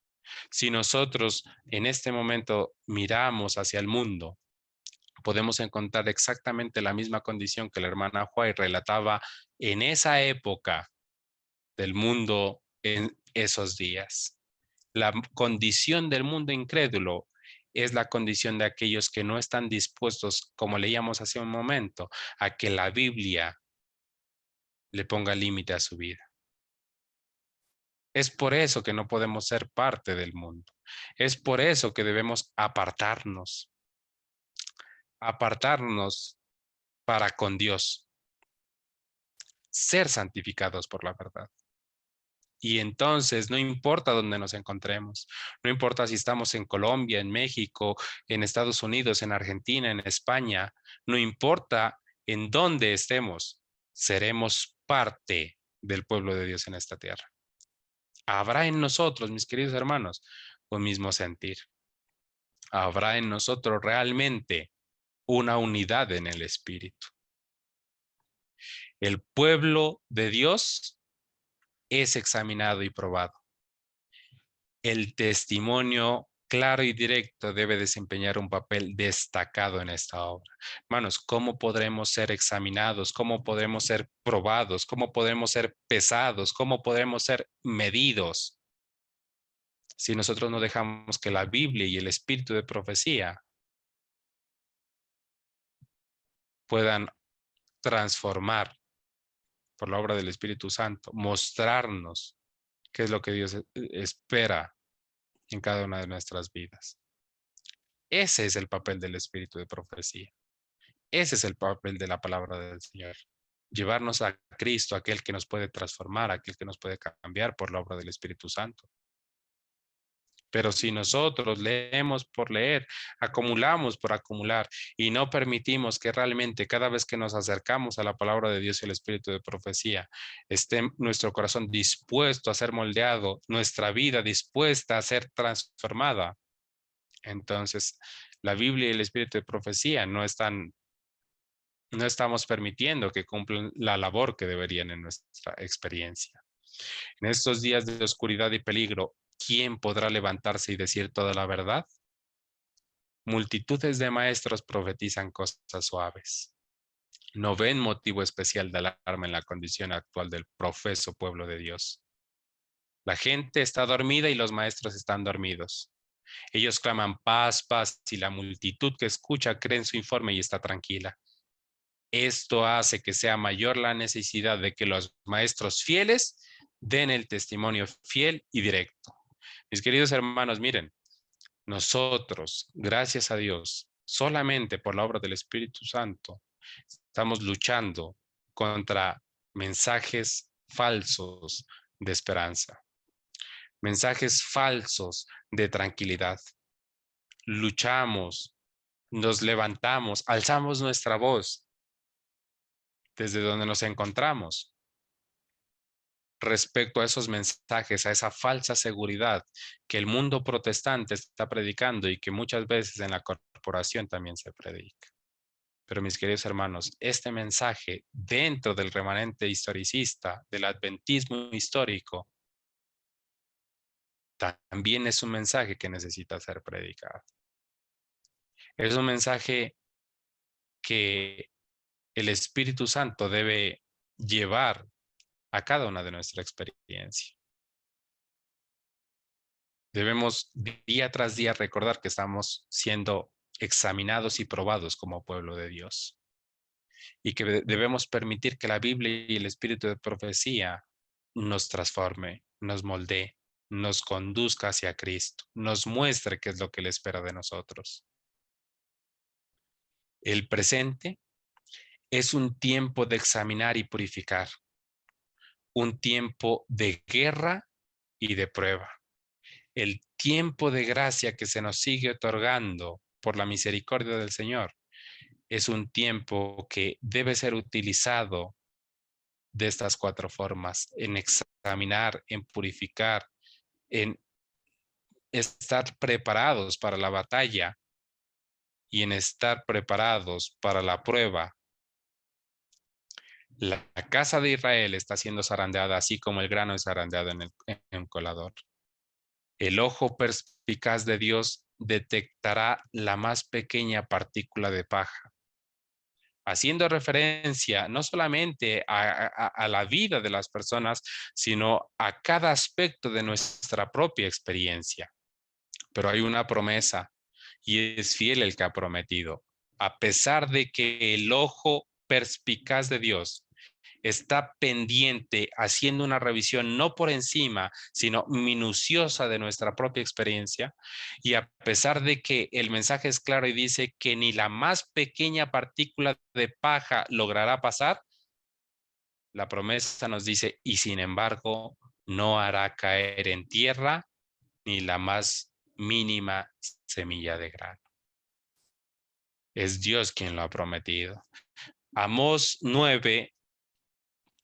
B: Si nosotros en este momento miramos hacia el mundo, podemos encontrar exactamente la misma condición que la hermana White relataba en esa época del mundo en esos días. La condición del mundo incrédulo es la condición de aquellos que no están dispuestos, como leíamos hace un momento, a que la Biblia le ponga límite a su vida. Es por eso que no podemos ser parte del mundo. Es por eso que debemos apartarnos para con Dios, ser santificados por la verdad. Y entonces no importa dónde nos encontremos, no importa si estamos en Colombia, en México, en Estados Unidos, en Argentina, en España, no importa en dónde estemos, seremos parte del pueblo de Dios en esta tierra. Habrá en nosotros, mis queridos hermanos, un mismo sentir. Habrá en nosotros realmente una unidad en el espíritu. El pueblo de Dios es examinado y probado. El testimonio claro y directo debe desempeñar un papel destacado en esta obra. Hermanos, ¿cómo podremos ser examinados? ¿Cómo podremos ser probados? ¿Cómo podremos ser pesados? ¿Cómo podremos ser medidos? si nosotros no dejamos que la Biblia y el espíritu de profecía puedan transformar por la obra del Espíritu Santo, mostrarnos qué es lo que Dios espera en cada una de nuestras vidas. Ese es el papel del espíritu de profecía. Ese es el papel de la palabra del Señor. Llevarnos a Cristo, aquel que nos puede transformar, aquel que nos puede cambiar por la obra del Espíritu Santo. Pero si nosotros leemos por leer, acumulamos por acumular y no permitimos que realmente cada vez que nos acercamos a la palabra de Dios y el espíritu de profecía, esté nuestro corazón dispuesto a ser moldeado, nuestra vida dispuesta a ser transformada, entonces la Biblia y el espíritu de profecía no estamos permitiendo que cumplan la labor que deberían en nuestra experiencia. En estos días de oscuridad y peligro, ¿quién podrá levantarse y decir toda la verdad? Multitudes de maestros profetizan cosas suaves. No ven motivo especial de alarma en la condición actual del profeso pueblo de Dios. La gente está dormida y los maestros están dormidos. Ellos claman paz, paz, y la multitud que escucha cree en su informe y está tranquila. Esto hace que sea mayor la necesidad de que los maestros fieles den el testimonio fiel y directo. Mis queridos hermanos, miren, nosotros, gracias a Dios, solamente por la obra del Espíritu Santo, estamos luchando contra mensajes falsos de esperanza, mensajes falsos de tranquilidad. Luchamos, nos levantamos, alzamos nuestra voz desde donde nos encontramos respecto a esos mensajes, a esa falsa seguridad que el mundo protestante está predicando y que muchas veces en la corporación también se predica. Pero mis queridos hermanos, este mensaje dentro del remanente historicista, del adventismo histórico, también es un mensaje que necesita ser predicado. Es un mensaje que el Espíritu Santo debe llevar a cada una de nuestra experiencia. Debemos día tras día recordar que estamos siendo examinados y probados como pueblo de Dios y que debemos permitir que la Biblia y el espíritu de profecía nos transforme, nos moldee, nos conduzca hacia Cristo, nos muestre qué es lo que Él espera de nosotros. El presente es un tiempo de examinar y purificar, un tiempo de guerra y de prueba. El tiempo de gracia que se nos sigue otorgando por la misericordia del Señor es un tiempo que debe ser utilizado de estas cuatro formas, en examinar, en purificar, en estar preparados para la batalla y en estar preparados para la prueba. La casa de Israel está siendo zarandeada así como el grano es zarandeado en el colador. El ojo perspicaz de Dios detectará la más pequeña partícula de paja, haciendo referencia no solamente a la vida de las personas, sino a cada aspecto de nuestra propia experiencia. Pero hay una promesa y es fiel el que ha prometido. A pesar de que el ojo perspicaz de Dios está pendiente, haciendo una revisión no por encima, sino minuciosa de nuestra propia experiencia. Y a pesar de que el mensaje es claro y dice que ni la más pequeña partícula de paja logrará pasar, la promesa nos dice, y sin embargo, no hará caer en tierra ni la más mínima semilla de grano. Es Dios quien lo ha prometido. Amós 9.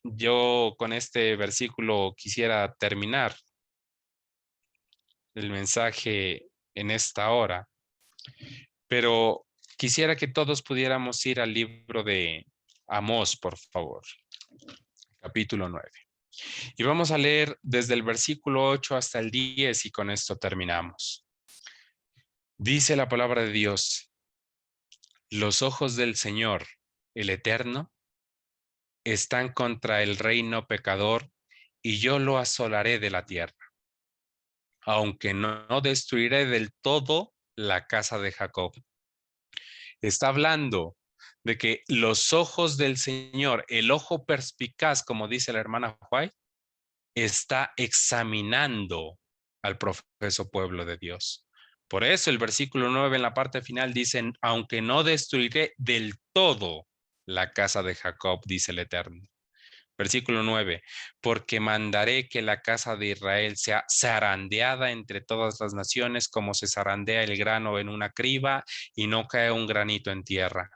B: Yo con este versículo quisiera terminar el mensaje en esta hora, pero quisiera que todos pudiéramos ir al libro de Amós, por favor, capítulo 9. Y vamos a leer desde el versículo 8 hasta el 10 y con esto terminamos. Dice la palabra de Dios: los ojos del Señor, el Eterno, están contra el reino pecador y yo lo asolaré de la tierra. aunque no destruiré del todo la casa de Jacob. Está hablando de que los ojos del Señor, el ojo perspicaz, como dice la hermana White, está examinando al profeso pueblo de Dios. Por eso el versículo 9 en la parte final dice, aunque no destruiré del todo la casa de Jacob, dice el Eterno. Versículo 9, porque mandaré que la casa de Israel sea zarandeada entre todas las naciones, como se zarandea el grano en una criba y no cae un granito en tierra.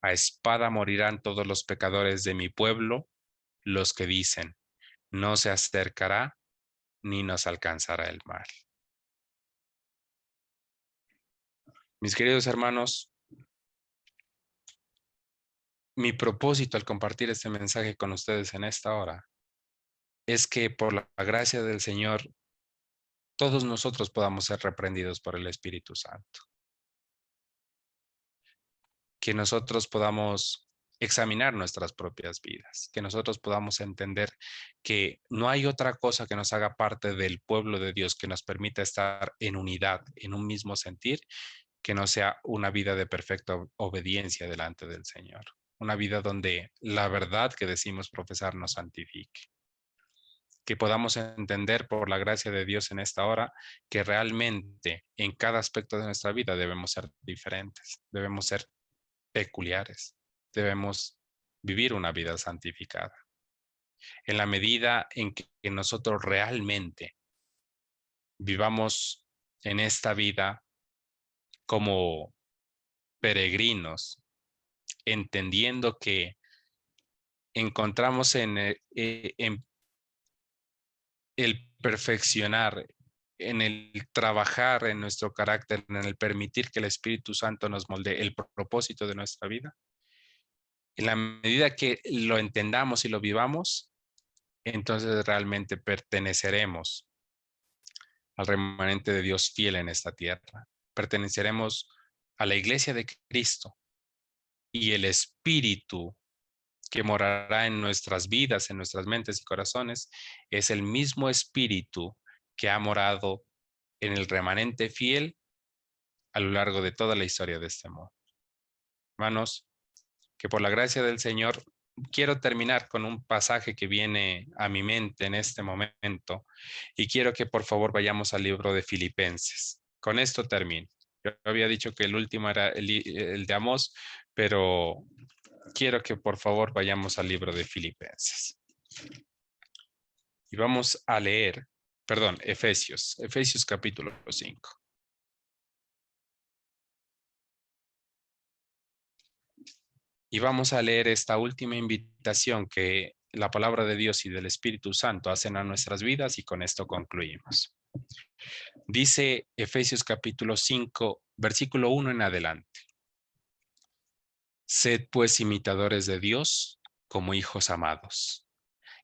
B: A espada morirán todos los pecadores de mi pueblo, los que dicen, no se acercará ni nos alcanzará el mal. Mis queridos hermanos, mi propósito al compartir este mensaje con ustedes en esta hora es que por la gracia del Señor, todos nosotros podamos ser reprendidos por el Espíritu Santo. Que nosotros podamos examinar nuestras propias vidas, que nosotros podamos entender que no hay otra cosa que nos haga parte del pueblo de Dios, que nos permita estar en unidad, en un mismo sentir, que no sea una vida de perfecta obediencia delante del Señor. Una vida donde la verdad que decimos profesar nos santifique. Que podamos entender por la gracia de Dios en esta hora que realmente en cada aspecto de nuestra vida debemos ser diferentes, debemos ser peculiares, debemos vivir una vida santificada. En la medida en que nosotros realmente vivamos en esta vida como peregrinos, entendiendo que encontramos en el perfeccionar, en el trabajar en nuestro carácter, en el permitir que el Espíritu Santo nos moldee el propósito de nuestra vida. En la medida que lo entendamos y lo vivamos, entonces realmente perteneceremos al remanente de Dios fiel en esta tierra. Perteneceremos a la iglesia de Cristo y el Espíritu que morará en nuestras vidas, en nuestras mentes y corazones, es el mismo Espíritu que ha morado en el remanente fiel a lo largo de toda la historia de este mundo. Hermanos, que por la gracia del Señor quiero terminar con un pasaje que viene a mi mente en este momento y quiero que por favor vayamos al libro de Filipenses. Con esto termino. Yo había dicho que el último era el de Amós, pero quiero que por favor vayamos al libro de Filipenses. Y vamos a leer, perdón, Efesios capítulo 5. Y vamos a leer esta última invitación que la palabra de Dios y del Espíritu Santo hacen a nuestras vidas y con esto concluimos. Dice Efesios capítulo 5, versículo 1 en adelante. Sed pues imitadores de Dios como hijos amados,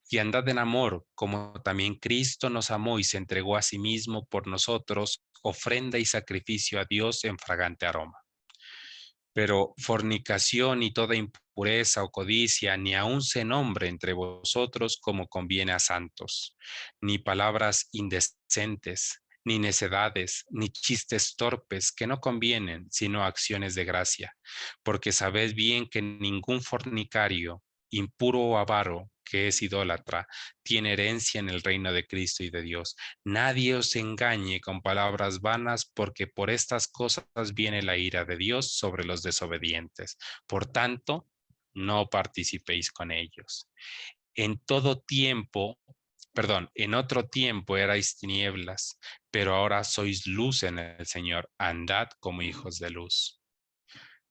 B: y andad en amor como también Cristo nos amó y se entregó a sí mismo por nosotros, ofrenda y sacrificio a Dios en fragante aroma. Pero fornicación y toda impureza o codicia ni aun se nombre entre vosotros como conviene a santos, ni palabras indecentes, ni necedades, ni chistes torpes que no convienen, sino acciones de gracia, porque sabed bien que ningún fornicario, impuro o avaro, que es idólatra, tiene herencia en el reino de Cristo y de Dios. Nadie os engañe con palabras vanas, porque por estas cosas viene la ira de Dios sobre los desobedientes. Por tanto, no participéis con ellos. En todo tiempo, perdón, en otro tiempo erais tinieblas, pero ahora sois luz en el Señor. Andad como hijos de luz.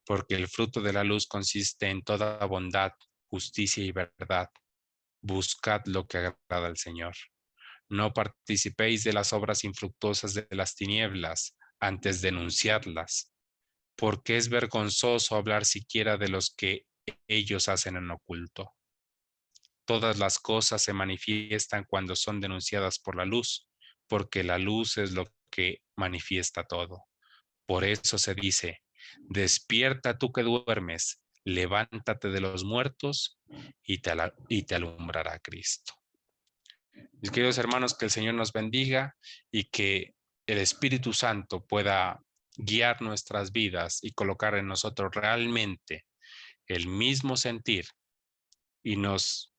B: Porque el fruto de la luz consiste en toda bondad, justicia y verdad. Buscad lo que agrada al Señor. No participéis de las obras infructuosas de las tinieblas, antes denunciadlas, porque es vergonzoso hablar siquiera de los que ellos hacen en oculto. Todas las cosas se manifiestan cuando son denunciadas por la luz, porque la luz es lo que manifiesta todo. Por eso se dice, despierta tú que duermes, levántate de los muertos y te alumbrará Cristo. Mis queridos hermanos, que el Señor nos bendiga y que el Espíritu Santo pueda guiar nuestras vidas y colocar en nosotros realmente el mismo sentir y nos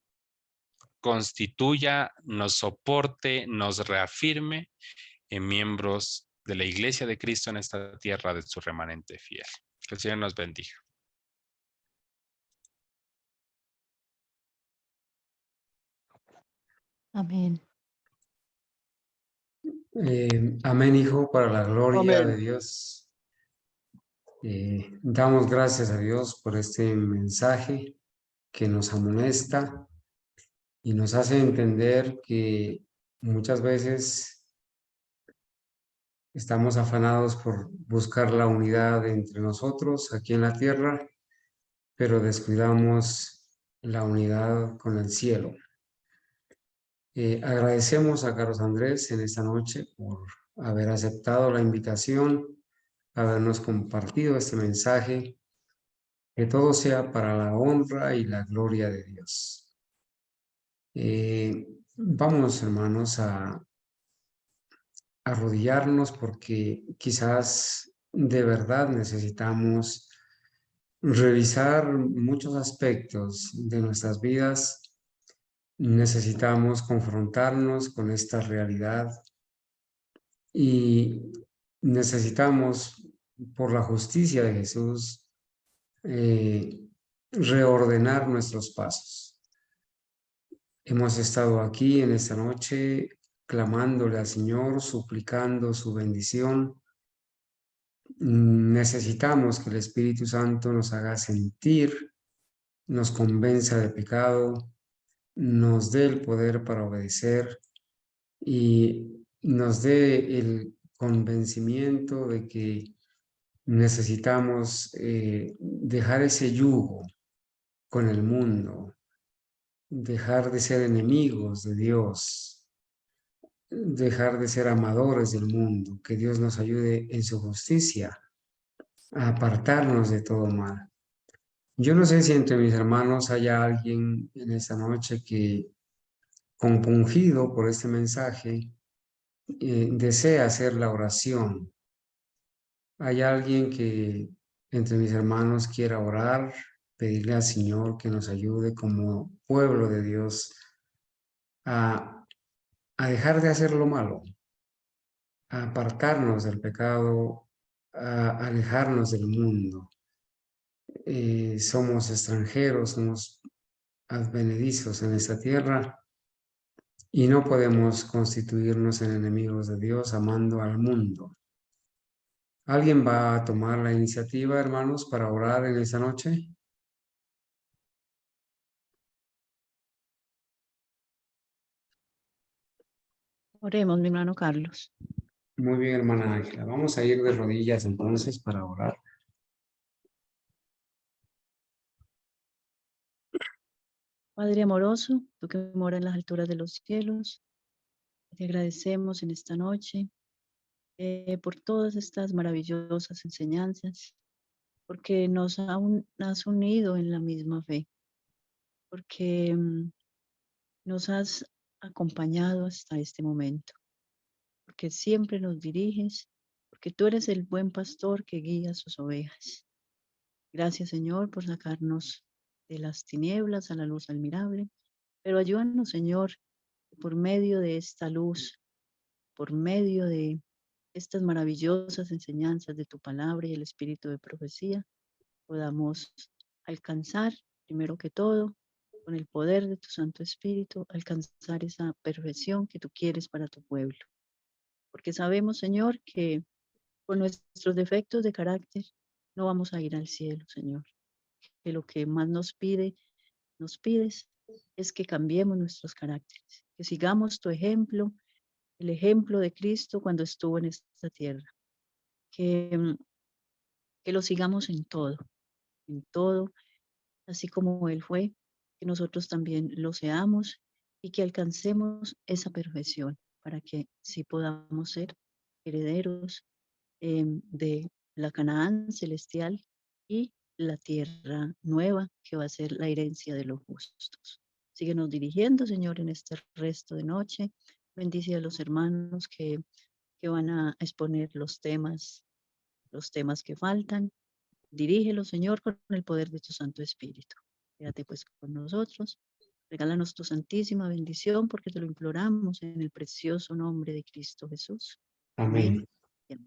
B: constituya, nos soporte, nos reafirme en miembros de la Iglesia de Cristo en esta tierra de su remanente fiel. Que el Señor nos bendiga.
C: Amén.
A: Amén, Hijo, para la gloria de
C: Amén.
A: Dios. Damos gracias a Dios por este mensaje que nos amonesta y nos hace entender que muchas veces estamos afanados por buscar la unidad entre nosotros aquí en la tierra, pero descuidamos la unidad con el cielo. Agradecemos a Carlos Andrés en esta noche por haber aceptado la invitación, habernos compartido este mensaje. Que todo sea para la honra y la gloria de Dios. Vamos, hermanos, a arrodillarnos porque quizás de verdad necesitamos revisar muchos aspectos de nuestras vidas. Necesitamos confrontarnos con esta realidad y necesitamos, por la justicia de Jesús, reordenar nuestros pasos. Hemos estado aquí en esta noche clamándole al Señor, suplicando su bendición. Necesitamos que el Espíritu Santo nos haga sentir, nos convenza de pecado, nos dé el poder para obedecer y nos dé el convencimiento de que necesitamos dejar ese yugo con el mundo, dejar de ser enemigos de Dios, dejar de ser amadores del mundo, que Dios nos ayude en su justicia a apartarnos de todo mal. Yo no sé si entre mis hermanos haya alguien en esta noche que, compungido por este mensaje, desea hacer la oración. Hay alguien que entre mis hermanos quiera orar, pedirle al Señor que nos ayude como pueblo de Dios a dejar de hacer lo malo, a apartarnos del pecado, a alejarnos del mundo. Somos extranjeros, somos advenedizos en esta tierra y no podemos constituirnos en enemigos de Dios amando al mundo. ¿Alguien va a tomar la iniciativa, hermanos, para orar en esta noche?
C: Oremos, mi hermano Carlos.
A: Muy bien, hermana Ángela. Vamos a ir de rodillas entonces para orar.
C: Padre amoroso, tú que moras en las alturas de los cielos, te agradecemos en esta noche por todas estas maravillosas enseñanzas, porque has unido en la misma fe, porque nos has acompañado hasta este momento, porque siempre nos diriges, porque tú eres el buen pastor que guía a sus ovejas. Gracias, Señor, por sacarnos de las tinieblas a la luz admirable, pero ayúdanos, Señor, por medio de esta luz, por medio de estas maravillosas enseñanzas de tu palabra y el espíritu de profecía, podamos alcanzar, primero que todo, con el poder de tu Santo Espíritu, alcanzar esa perfección que tú quieres para tu pueblo. Porque sabemos, Señor, que por nuestros defectos de carácter no vamos a ir al cielo, Señor. Que lo que más nos pides, es que cambiemos nuestros caracteres, que sigamos tu ejemplo, el ejemplo de Cristo cuando estuvo en esta tierra, que, que lo sigamos en todo, así como Él fue, que nosotros también lo seamos y que alcancemos esa perfección para que sí podamos ser herederos de la Canaán celestial y la tierra nueva que va a ser la herencia de los justos. Síguenos dirigiendo, Señor, en este resto de noche. Bendice a los hermanos que van a exponer los temas que faltan. Dirígelos, Señor, con el poder de tu Santo Espíritu. Quédate pues con nosotros. Regálanos tu santísima bendición porque te lo imploramos en el precioso nombre de Cristo Jesús.
A: Amén.
C: Amén.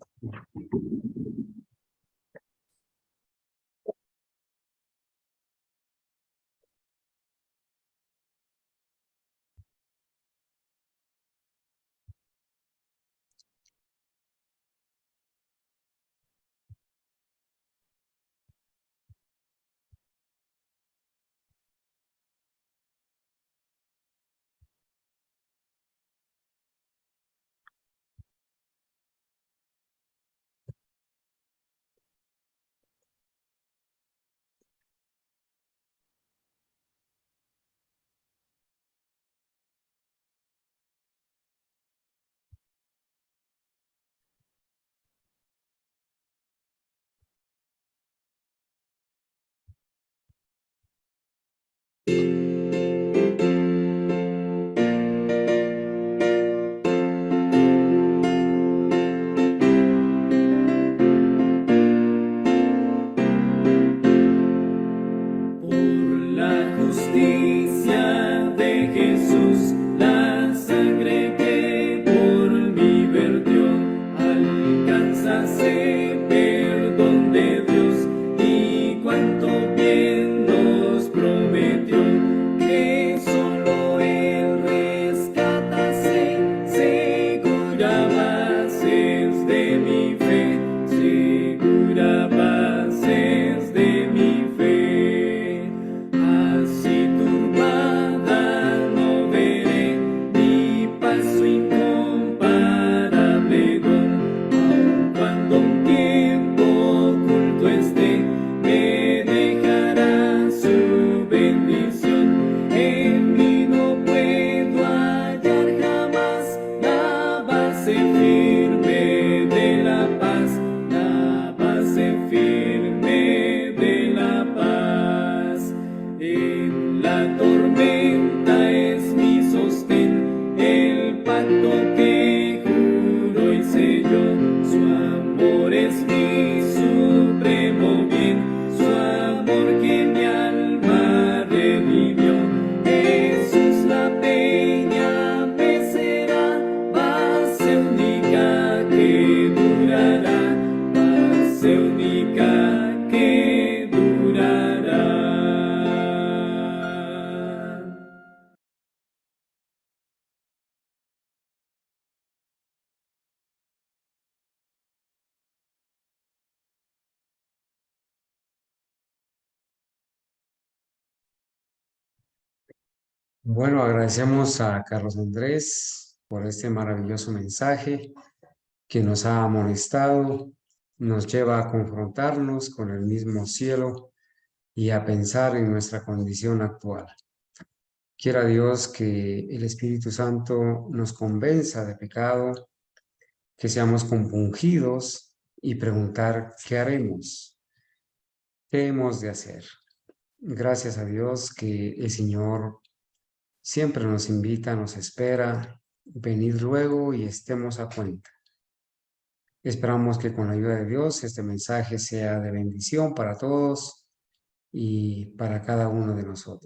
A: Bueno, agradecemos a Carlos Andrés por este maravilloso mensaje que nos ha amonestado, nos lleva a confrontarnos con el mismo cielo y a pensar en nuestra condición actual. Quiera Dios que el Espíritu Santo nos convenza de pecado, que seamos compungidos y preguntar qué haremos, qué hemos de hacer. Gracias a Dios que el Señor siempre nos invita, nos espera, venid luego y estemos a cuenta. Esperamos que con la ayuda de Dios este mensaje sea de bendición para todos y para cada uno de nosotros.